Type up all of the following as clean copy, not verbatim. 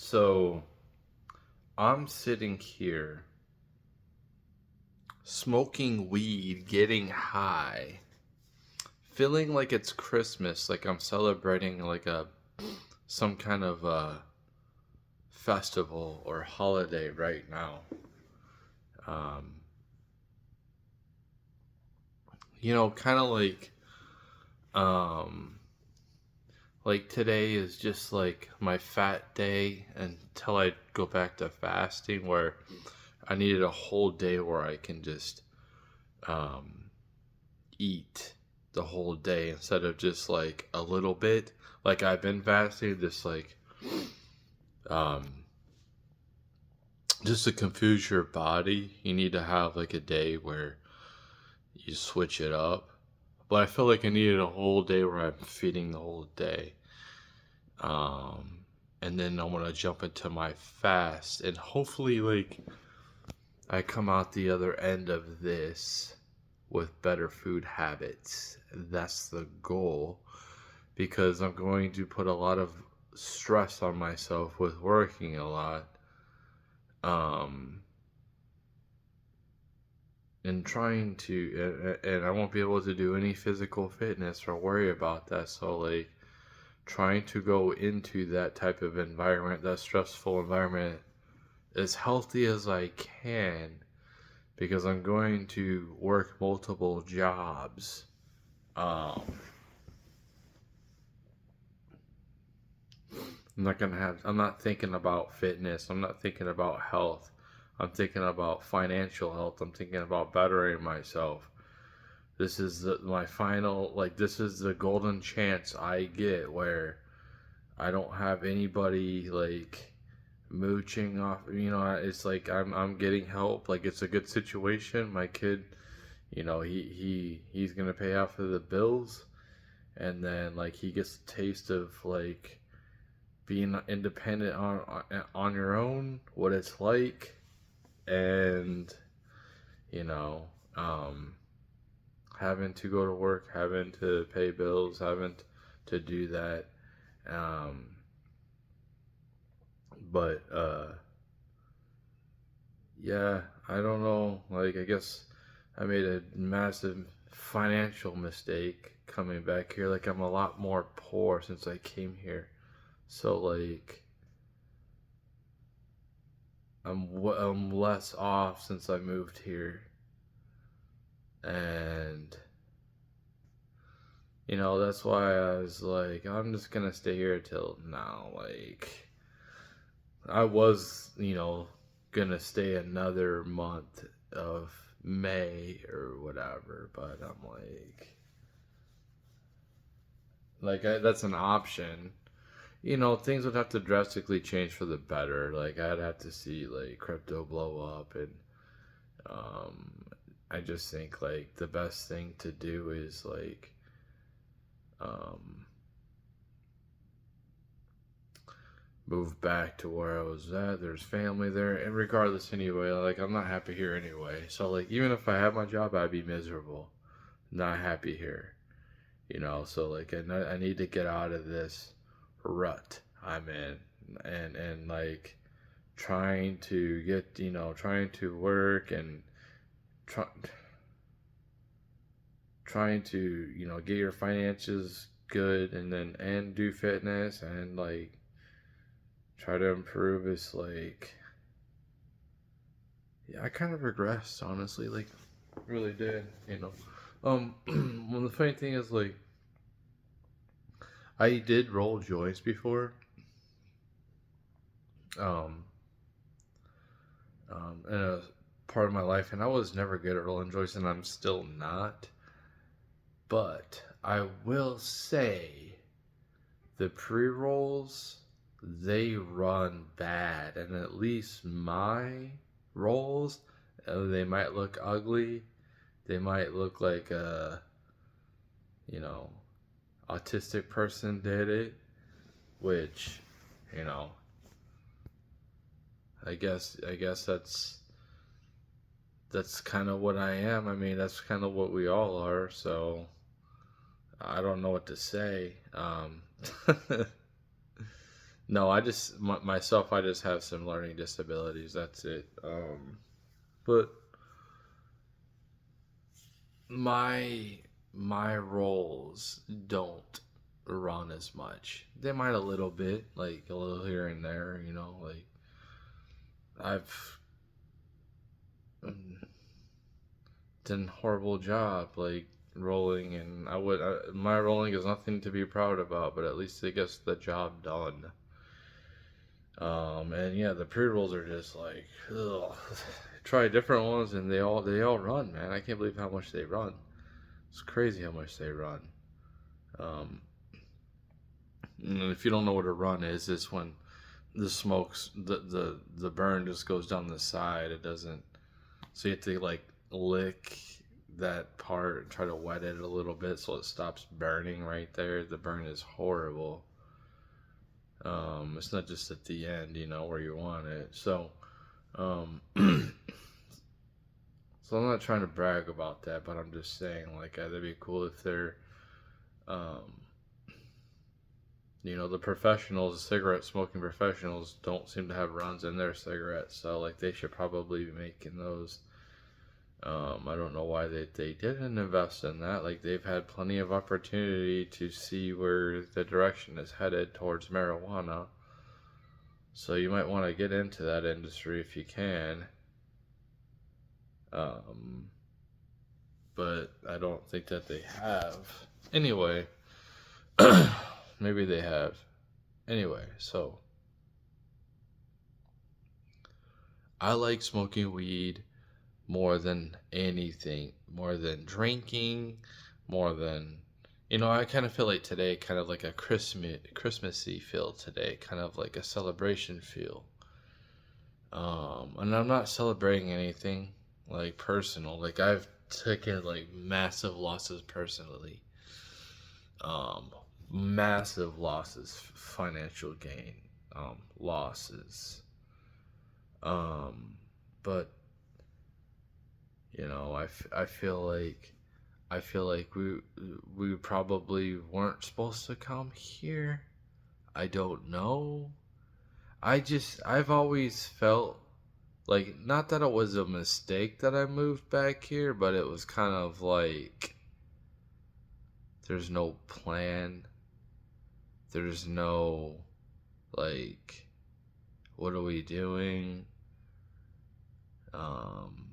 So I'm sitting here smoking weed, getting high, feeling like it's Christmas, like I'm celebrating like a some kind of festival or holiday right now. Um, kind of um like today is just like my fat day until I go back to fasting where I needed a whole day where I can just um eat the whole day instead of just like a little bit. Like I've been fasting, um, just to confuse your body. You need to have like a day where you switch it up. But I feel like I needed a whole day where I'm feeding the whole day. Um, and then I'm gonna jump into my fast, and hopefully, like I come out the other end of this with better food habits. That's the goal because I'm going to put a lot of stress on myself with working a lot. Um, and trying to, and I won't be able to do any physical fitness or worry about that. So, like, trying to go into that type of environment, that stressful environment, as healthy as I can, because I'm going to work multiple jobs. Um, I'm not thinking about fitness. I'm not thinking about health. I'm thinking about financial health. I'm thinking about bettering myself. My final, like, this is the golden chance I get where I don't have anybody, like, mooching off. It's like I'm getting help. Like, it's a good situation. My kid, he's going to pay off of the bills. And then, like, he gets a taste of, like, being independent on your own, what it's like, and you know, um, having to go to work, having to pay bills, having to do that. Um, but yeah, I don't know. Like, I guess I made a massive financial mistake coming back here. Like, I'm a lot more poor since I came here. So, like, I'm less off since I moved here, and that's why I was like, I'm just gonna stay here till now. Like, I was gonna stay another month of May or whatever, but I'm that's an option. Things would have to drastically change for the better. Like, I'd have to see like crypto blow up, and um, I just think like the best thing to do is like um, move back to where I was at. There's family there, and regardless, anyway, like I'm not happy here anyway. So like even if I had my job, I'd be miserable, not happy here. So like I need to get out of this rut I'm in, and like trying to work and try, trying to get your finances good, and do fitness and like try to improve is like, yeah, I kind of regressed, honestly, like really did. Well, the funny thing is, like, I did roll joints before, um in a part of my life, and I was never good at rolling joints, and I'm still not. But I will say the pre-rolls, they run bad, and at least my rolls, they might look ugly, they might look like a you know autistic person did it, which you know I guess that's kind of what I am. I mean, that's kind of what we all are, so I don't know what to say. No, I just myself. I just have some learning disabilities. That's it. But my my roles don't run as much. They might a little bit, like a little here and there. Like I've mm, done a horrible job, like rolling, and my rolling is nothing to be proud about, but at least it gets the job done. And yeah, the pre rolls are just like, ugh. Try different ones, and they all run, man. I can't believe how much they run. It's crazy how much they run. Um, and if you don't know what a run is, it's when the burn just goes down the side. It doesn't. So you have to like lick that part and try to wet it a little bit so it stops burning right there. The burn is horrible. It's not just at the end, where you want it. So, um, so I'm not trying to brag about that, but I'm just saying, like, that'd be cool if they're, um, the professionals, the cigarette smoking professionals, don't seem to have runs in their cigarettes, so like they should probably be making those. I don't know why they didn't invest in that. Like they've had plenty of opportunity to see where the direction is headed towards marijuana. So you might want to get into that industry if you can. Um, but I don't think that they have. Anyway, maybe they have. Anyway, so I like smoking weed more than anything, more than drinking, more than I kind of feel like today, kind of like a Christmassy feel today, kind of like a celebration feel. And I'm not celebrating anything like personal. Like I've taken like massive losses personally. Um, Massive losses, financial gain, losses. Um, but I feel like we probably weren't supposed to come here. I don't know. I've always felt like, not that it was a mistake that I moved back here, but it was kind of like there's no plan. There's no, like, what are we doing? Um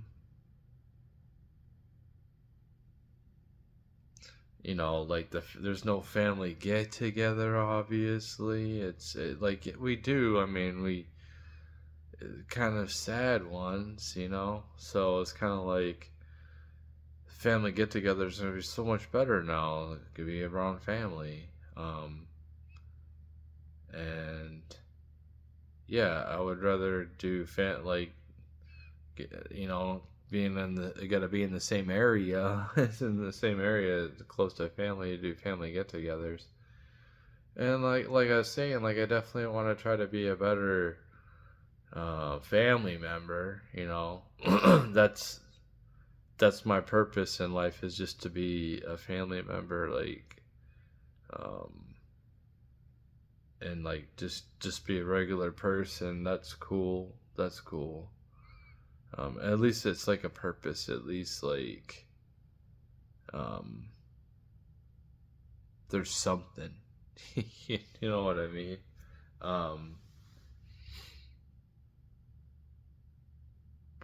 like there's no family get together. Obviously, like we do. I mean, we kind of sad ones, so it's kind of like family get-togethers are gonna be so much better now. It could be around family. And yeah, I would rather do like you know being in the you gotta be in the same area. It's in the same area close to family to do family get-togethers. And like I was saying, like I definitely want to try to be a better family member. that's that's my purpose in life, is just to be a family member, like, um, and like just be a regular person. That's cool. That's cool. At least it's like a purpose. At least like, um, there's something. You know what I mean? Um,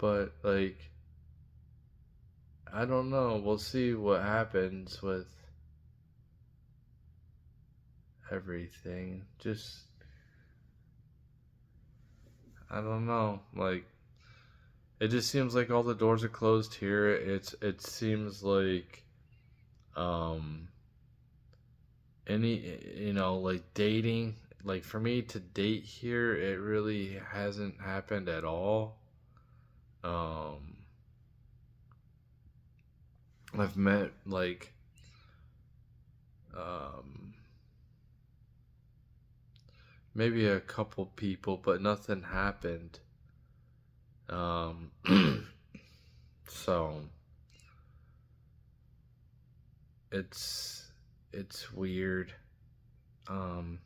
but like, I don't know. We'll see what happens with everything. Just, I don't know. Like, it just seems like all the doors are closed here. It seems like, um any like dating, like for me to date here, it really hasn't happened at all. Um I've met like, um maybe a couple people, but nothing happened. Um so it's weird. Um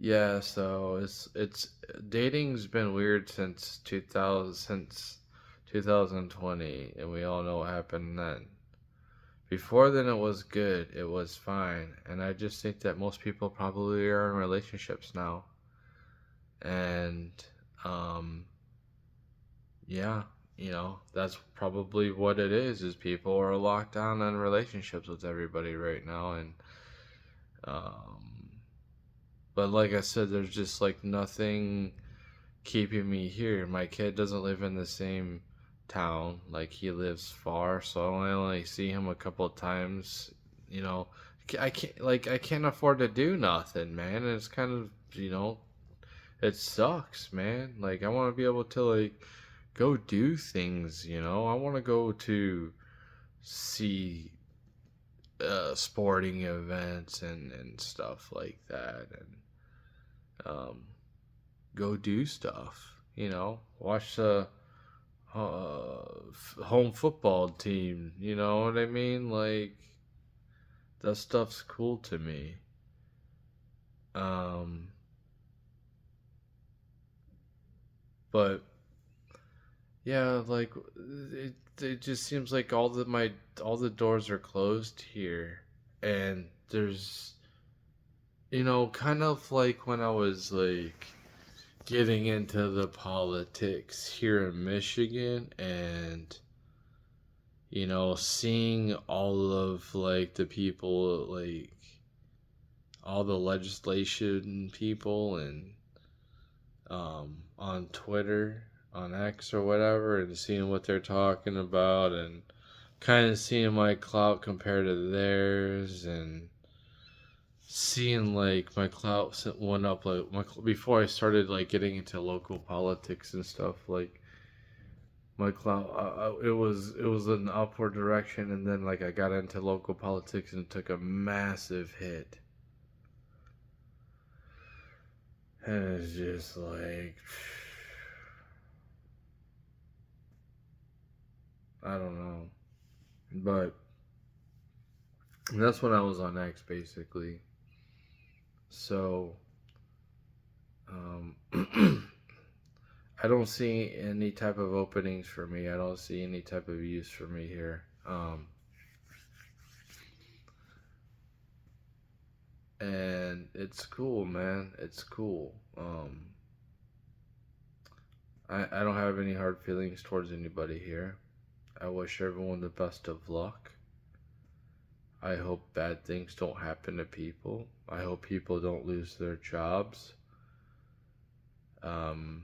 Yeah, so it's dating's been weird since 2020, and we all know what happened then. Before then, it was good. It was fine, and I just think that most people probably are in relationships now, and um, yeah, that's probably what it is. Is people are locked down in relationships with everybody right now, and um, but like I said, there's just like nothing keeping me here. My kid doesn't live in the same town. Like he lives far, so I only see him a couple of times. You know, I can't afford to do nothing, man. And it's kind of it sucks, man. Like I want to be able to like go do things. I want to go to see sporting events and stuff like that, and um, go do stuff. Watch the home football team. You know what I mean? Like that stuff's cool to me. Um, but yeah, like it just seems like all the doors are closed here, and there's kind of like when I was like getting into the politics here in Michigan, and seeing all of like the people, like all the legislation people, and on Twitter, on X or whatever, and seeing what they're talking about, and kind of seeing my clout compared to theirs, and seeing like my clout went up like before I started like getting into local politics and stuff. Like my clout, it was an upward direction, and then like I got into local politics and took a massive hit, and it's just like I don't know, but that's when I was on X basically. So um, I don't see any type of openings for me. I don't see any type of use for me here. And it's cool, man. It's cool. I don't have any hard feelings towards anybody here. I wish everyone the best of luck. I hope bad things don't happen to people. I hope people don't lose their jobs. Um,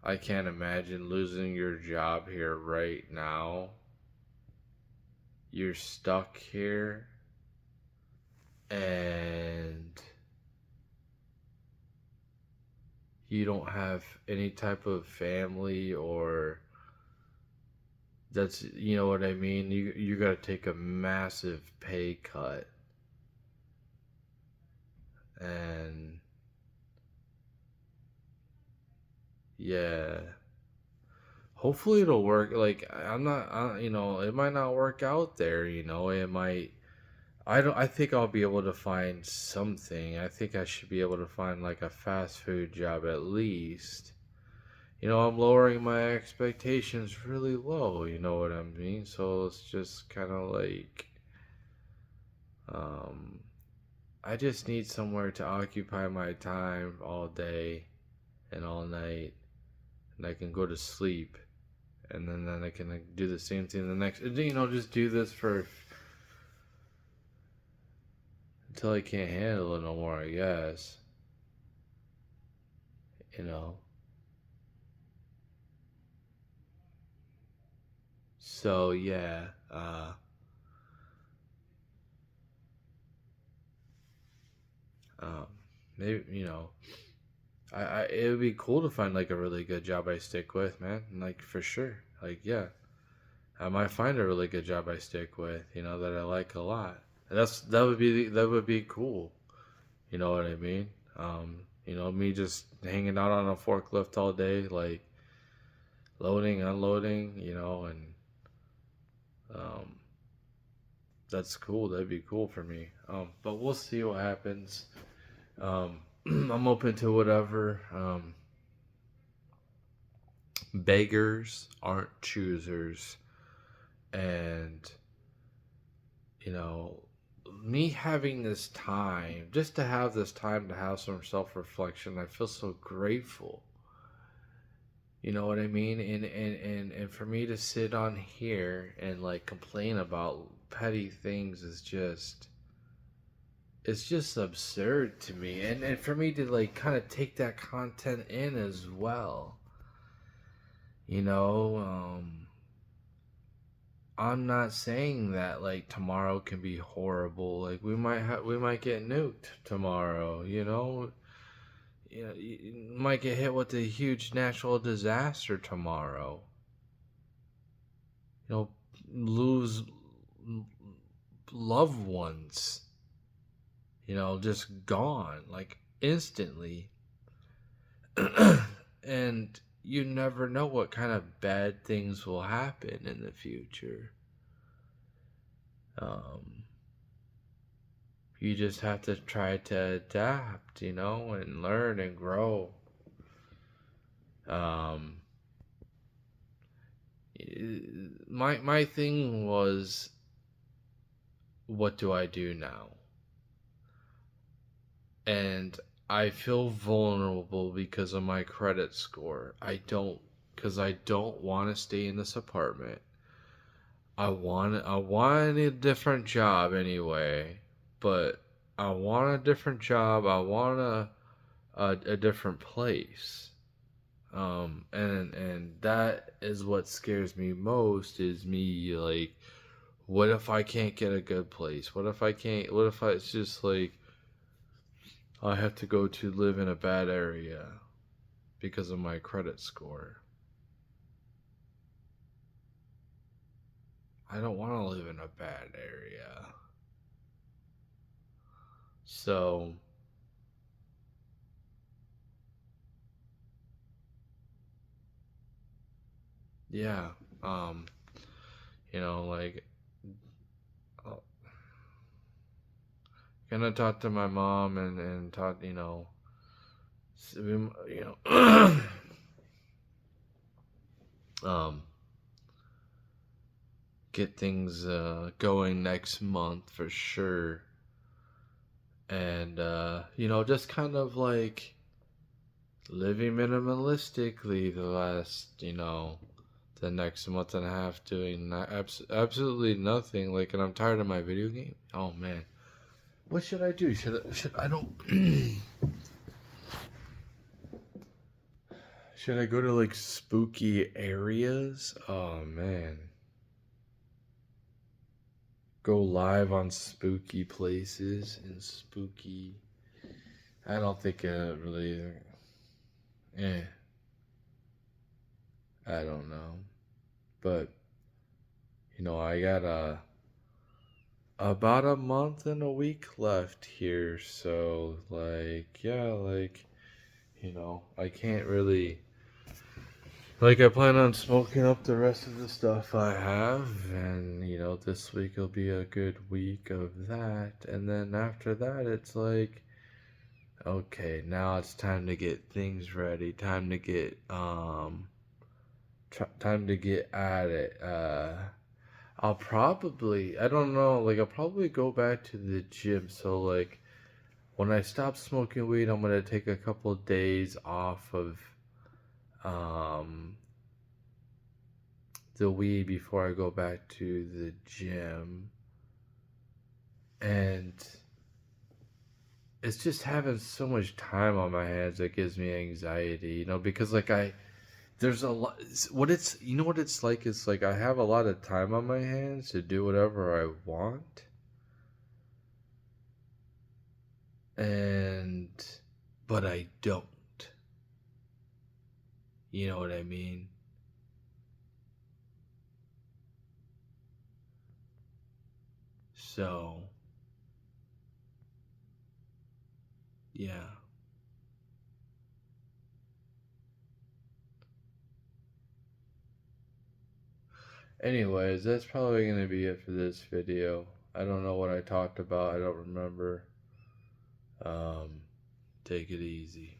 I can't imagine losing your job here right now. You're stuck here, and you don't have any type of family, or that's what I mean. You got to take a massive pay cut, and yeah, hopefully it'll work. Like I'm not, it might not work out there. It might. I don't. I think I'll be able to find something. I think I should be able to find like a fast food job at least. I'm lowering my expectations really low. You know what I mean? So it's just kind of like, um, I just need somewhere to occupy my time all day and all night, and I can go to sleep, and then I can like, do the same thing the next. Just do this for until I can't handle it no more. I guess. You know. So yeah. Um, maybe it would be cool to find like a really good job I stick with, man. Like for sure. Like yeah, I might find a really good job I stick with. That I like a lot. That would be cool. You know what I mean? Me just hanging out on a forklift all day, like loading, unloading. And um, that's cool. That'd be cool for me. But we'll see what happens. I'm open to whatever. Beggars aren't choosers, and you know, me having this time, just to have this time to have some self reflection, I feel so grateful. You know what I mean? And for me to sit on here and like complain about petty things is just, it's just absurd to me. And for me to like kind of take that content in as well. You know, I'm not saying that like tomorrow can be horrible. Like we might get nuked tomorrow, you know? You might get hit with a huge natural disaster tomorrow. You know, lose loved ones, you know, just gone like instantly. And you never know what kind of bad things will happen in the future. Um, you just have to try to adapt, you know, and learn and grow. Um, my thing was, what do I do now? And I feel vulnerable because of my credit score. Because I don't want to stay in this apartment. I want a different job anyway, but I want a different job. I want a different place. And that is what scares me most, is me like, what if I can't get a good place? What if I can't? What if it's just like I have to go to live in a bad area because of my credit score? I don't want to live in a bad area. So, yeah, um, like, uh, gonna talk to my mom and talk, um, get things going next month for sure. And, just kind of like living minimalistically the next month and a half, doing absolutely nothing. Like, and I'm tired of my video game. Oh man, what should I do? Should I don't should I go to like spooky areas? Oh man, go live on spooky places and spooky. I don't think really. Eh, I don't know, but I got about a month and a week left here, so like, yeah, like, I can't really, like, I plan on smoking up the rest of the stuff I have, and this week will be a good week of that, and then after that it's like, okay, now it's time to get things ready, time to get at it. I don't know, like, I'll probably go back to the gym. So, like, when I stop smoking weed, I'm gonna take a couple of days off of um, the weed before I go back to the gym. And it's just having so much time on my hands that gives me anxiety, because, like, there's a lot. What it's like? It's like I have a lot of time on my hands to do whatever I want. And but I don't. You know what I mean? So, yeah. Anyways, that's probably going to be it for this video. I don't know what I talked about. I don't remember. Um Take it easy.